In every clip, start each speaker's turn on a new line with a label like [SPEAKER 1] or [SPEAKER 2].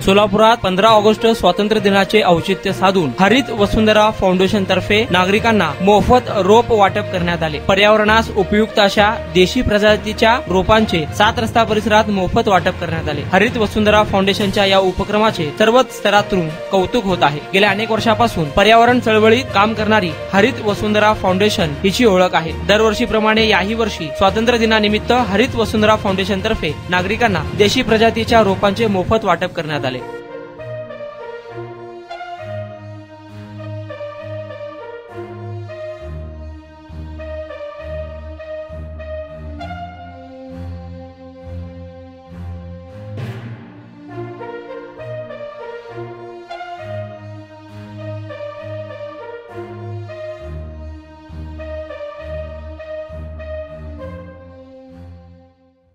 [SPEAKER 1] सोलापुरात 15 ऑगस्ट स्वातंत्र्य दिनाचे औचित्य साधून हरित वसुंधरा फाउंडेशन तर्फे नागरिकांना मोफत रोप वाटप करण्यात आले। पर्यावरणास उपयुक्त अशा देशी प्रजातीच्या रोपांचे 7 रस्ता परिसरात मोफत वाटप करण्यात आले। हरित वसुंधरा फाउंडेशनच्या या उपक्रमाचे सर्वच स्तरातून कौतुक होत आहे। गेल्या अनेक वर्षापासून पर्यावरण चळवळीत काम करणारी हरित वसुंधरा फाउंडेशन हिची ओळख आहे। दरवर्षीप्रमाणे याही वर्षी स्वातंत्र्य दिनानिमित्त हरित वसुंधरा फाउंडेशन तर्फे नागरिकांना देशी प्रजातीच्या रोपांचे मोफत वाटप करण्यात आले।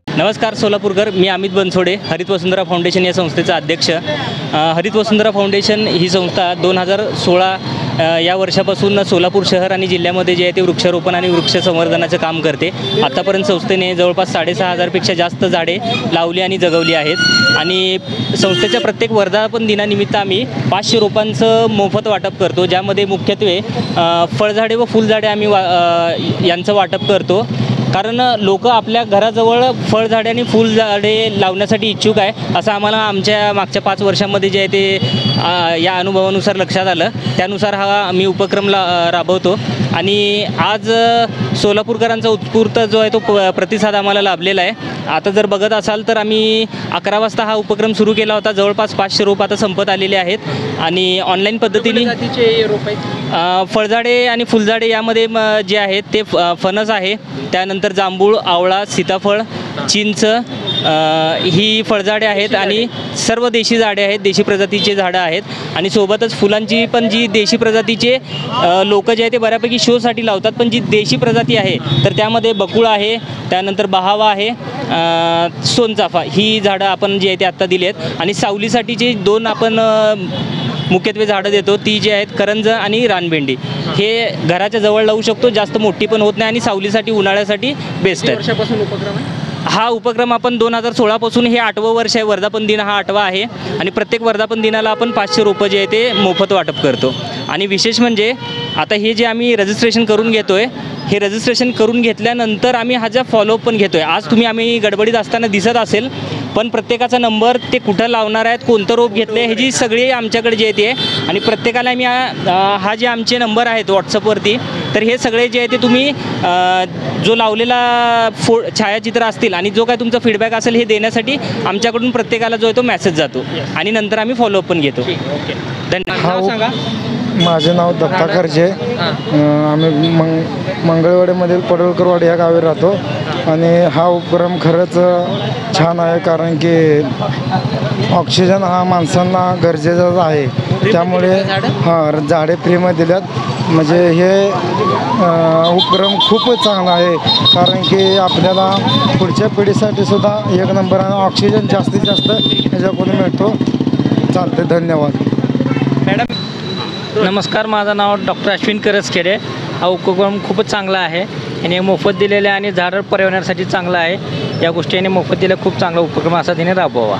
[SPEAKER 2] नमस्कार सोलापूरकर, मी अमित बनसोडे, हरित वसुंधरा फाउंडेशन या संस्थेचा अध्यक्ष। हरित वसुंधरा फाउंडेशन ही संस्था 2016 या वर्षापासून सोलापूर शहर आणि जिल्ह्यामध्ये जे आहे ते वृक्षारोपण आणि वृक्ष संवर्धनाचं काम करते। आतापर्यंत संस्थेने जवळपास 6,500 पेक्षा जास्त झाडे लावली आणि जगवली आहेत आणि संस्थेच्या प्रत्येक वर्धापन दिनानिमित्त आम्ही 500 रोपांचं मोफत वाटप करतो, ज्यामध्ये मुख्यत्वे फळझाडे व फुलझाडे आम्ही यांचं वाटप करतो। कारण लोक आपल्या घराजवळ फळझाडे आणि फुलझाडे लावण्यासाठी इच्छुक आहे, असं आम्हाला आमच्या मागच्या 5 वर्षांमध्ये जे आहे ते या अनुभवानुसार लक्षात आलं। त्यानुसार हा आम्ही उपक्रम राबवतो आणि आज सोलापूरकरांचा उत्स्फूर्त जो आहे तो प्रतिसाद आम्हाला लाभलेला आहे। आता जर बघत असाल तर आम्ही 11 वाजता हा उपक्रम सुरू केला होता। जवळपास 500 रोप आता संपत आलेले आहेत आणि ऑनलाईन पद्धतीने फळझाडे आणि फुलझाडे यामध्ये जे आहेत ते फणस आहे, त्यानंतर जांभूळ, आवळा, सीताफळ, चिंच ही फळझाडे आहेत आणि सर्व देशी झाडे आहेत, देशी प्रजातीचे झाडं आहेत आणि सोबतच फुलांची पण जी देशी प्रजातीचे लोक जे आहे ते बऱ्यापैकी शोसाठी लावतात, पण जी देशी प्रजाती आहे तर त्यामध्ये बकुळ आहे, त्यानंतर बहावा आहे, सोनचाफा ही झाडं आपण जी आहे ते आत्ता दिली आहेत आणि सावलीसाठीचे 2 आपण मुख्यत्वे झाडं देतो, ती जी आहेत करंज आणि रानभेंडी। हे घराच्या जवळ लावू शकतो, जास्त मोठी पण होत नाही आणि सावलीसाठी उन्हाळ्यासाठी बेस्ट आहे।
[SPEAKER 1] वर्षापासून उपक्रम आहे
[SPEAKER 2] हा उपक्रम आपण 2016 पासून हे 8वं वर्ष आहे। वर्धापन दिन हा 8वा आहे आणि प्रत्येक वर्धापन दिनाला आपण 500 रोपं जे आहे ते मोफत वाटप करतो। आणि विशेष म्हणजे आता हे जे आम्ही रजिस्ट्रेशन करून घेतोय, हे रजिस्ट्रेशन करून घेतल्यानंतर आम्ही हा फॉलोअप पण घेतोय। आज आम्ही गडबडीत असताना दिसत असेल, पण प्रत्येकाचा नंबर, ते कुठं लावणार आहेत, कोणतं रोप घेतलं आहे, ह्याची सगळी आमच्याकडे जे येते आणि प्रत्येकाला आम्ही हा जे आमचे नंबर आहेत व्हॉट्सअपवरती, तर हे सगळे जे आहे ते तुम्ही जो लावलेला छायाचित्र असतील आणि जो काय तुमचा फीडबॅक असेल हे देण्यासाठी आमच्याकडून प्रत्येकाला जो आहे तो मेसेज जातो आणि नंतर आम्ही फॉलोअप पण घेतो। धन्यवाद।
[SPEAKER 3] माझे नाव दत्ता खर्जे, आम्ही मंगळवाडीमधील पडळकरवाडी या गावी राहतो आणि हा उपक्रम खरंच छान आहे, कारण की ऑक्सिजन हा माणसांना गरजेचाच आहे, त्यामुळे झाडे फ्रीमध्ये दिल्यात। म्हणजे हे उपक्रम खूपच चांगला आहे, कारण की आपल्याला पुढच्या पिढीसाठी सुद्धा 1 नंबरानं ऑक्सिजन जास्तीत जास्त ह्याच्याकडून मिळतो। चालते, धन्यवाद
[SPEAKER 2] मॅडम।
[SPEAKER 4] नमस्कार, माझं नाव डॉक्टर अश्विन करसखेडे। हा उपक्रम खूपच चांगला आहे आणि मोफत दिलेले आणि झाडं पर्यावरणासाठी चांगला आहे। या गोष्टी यांनी मोफत दिल्या, खूप चांगला उपक्रम असा तिने राबवावा।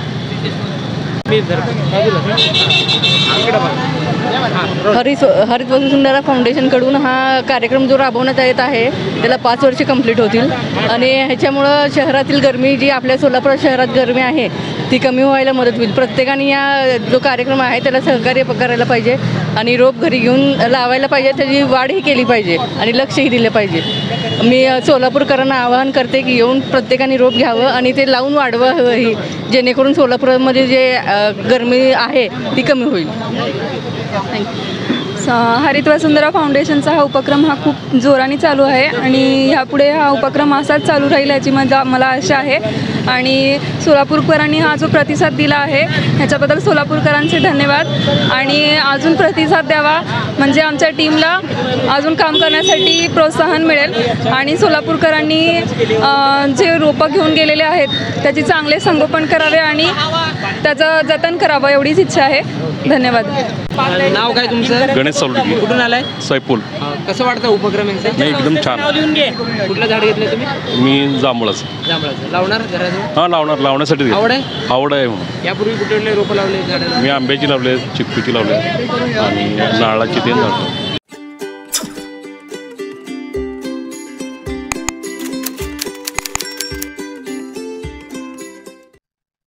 [SPEAKER 5] हरित वसुंधरा फाउंडेशनकडून हा कार्यक्रम जो राबवण्यात येत आहे त्याला 5 वर्षे कंप्लीट होतील आणि ह्याच्यामुळं शहरातील गरमी, जी आपल्या सोलापूर शहरात गरमी आहे ती कमी व्हायला मदत होईल। प्रत्येकाने या जो कार्यक्रम आहे त्याला सहकार्य करायला पाहिजे आणि रोप घरी घेऊन लावायला पाहिजे, त्याची वाढही केली पाहिजे आणि लक्षही दिलं पाहिजे। मी सोलापूरकरांना आवाहन करते की येऊन प्रत्येकाने रोप घ्यावं आणि ते लावून वाढवावं ही, जेणेकरून सोलापूरमध्ये जे गरमी आहे ती कमी होईल।
[SPEAKER 6] हरित वसुंधरा फाउंडेशनचा हा उपक्रम हा खूप जोराने चालू आहे आणि ह्यापुढे हा उपक्रम असाच चालू राहील याची मला आशा आहे आणि सोलापूरकरांनी हा जो प्रतिसाद दिला आहे ह्याच्याबद्दल सोलापूरकरांचे धन्यवाद आणि अजून प्रतिसाद द्यावा, म्हणजे आमच्या टीमला अजून काम करण्यासाठी प्रोत्साहन मिळेल आणि सोलापूरकरांनी जे रोपं घेऊन गेलेले आहेत त्याची चांगले संगोपन करावे आणि त्याचं जतन करावं एवढीच इच्छा आहे। धन्यवाद।
[SPEAKER 1] नाव काय तुमचं?
[SPEAKER 7] गणेश सवलगी,
[SPEAKER 1] कुठून आलाय?
[SPEAKER 7] सैपूल.
[SPEAKER 1] कसं वाटतं उपक्रम यांचा?
[SPEAKER 7] नाही, एकदम छान.
[SPEAKER 1] कुठलं झाड घेतलं तुम्ही?
[SPEAKER 7] मी जांभळाचं.
[SPEAKER 1] जांभळाचं. लावणार घराजवळ?
[SPEAKER 7] हां, लावण्यासाठी
[SPEAKER 1] आवड आहे?
[SPEAKER 7] आवड आहे म्हणून.
[SPEAKER 1] यापूर्वी कुठले रोपं लावले झाडाला?
[SPEAKER 7] मी आंब्याची लावले, चिक्कूची लावले आणि नारळाची ते झाड.